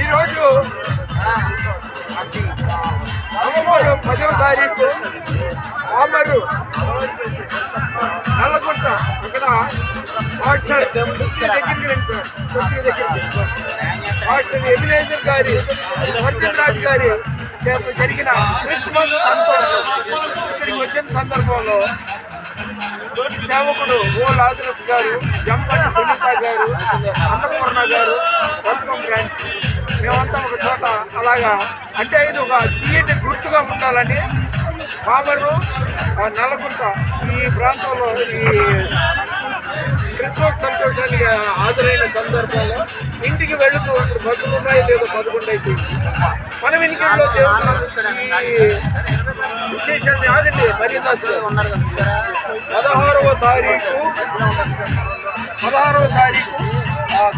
ఈరోజు నవంబర్ 10వ తారీఖు పామరు నల్లగుంట ఇక్కడ మాస్టర్ మాస్టర్ ఎబినేజర్ గారి వర్జన్ రాజు గారి చేత జరిగిన క్రిస్మస్ సంతోషం ఇక్కడికి వచ్చిన సందర్భంలో సేవకుడు ఓ లాజరస్ గారు, జంపల్లి సునీత గారు, అన్నపూర్ణ గారు, వెల్కమ్ బ్రాంచ్ మేమంతా ఒక చోట అలాగా అంటే ఇది ఒక తీయటి గుర్తుగా ఉండాలని పామరు నల్లగుంట ఈ ప్రాంతంలో ఈ క్రిస్మస్ సంతోషానికి హాజరైన సందర్భంలో ఇంటికి వెళుతూ ఉంటారు. బస్సులు ఉన్నాయి లేదో 11 అయిపోయింది. మన వెనుకల్లో దేవుడు ఈ విశేషాన్ని ఆగండి మరిందాసులు 16వ తారీఖు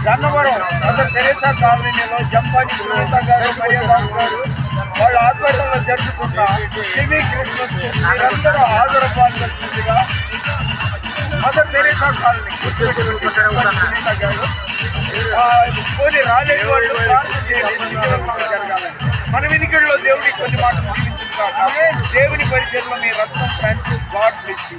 గన్నవరం మదర్ తెరేసా కాలనీలో జంపాని సునీత గారు, మరియదాస్ గారు వాళ్ళ ఆధ్వర్యంలో జరుగుతున్న సెమీ క్రిస్మస్ మీరందరూ హాజరవ్వాల్సిందిగా మదర్ తెరేసా కాలనీ సునీత గారు పోనీ రాలేని వాళ్ళు జరగాలని మన వెనుకల్లో దేవుడి కొన్ని మాటలు జీవించుకుంటారు. దేవుని పరిచయంలో మీ రత్నం ఫ్రెండ్స్ గాడ్ బ్లెస్ యు.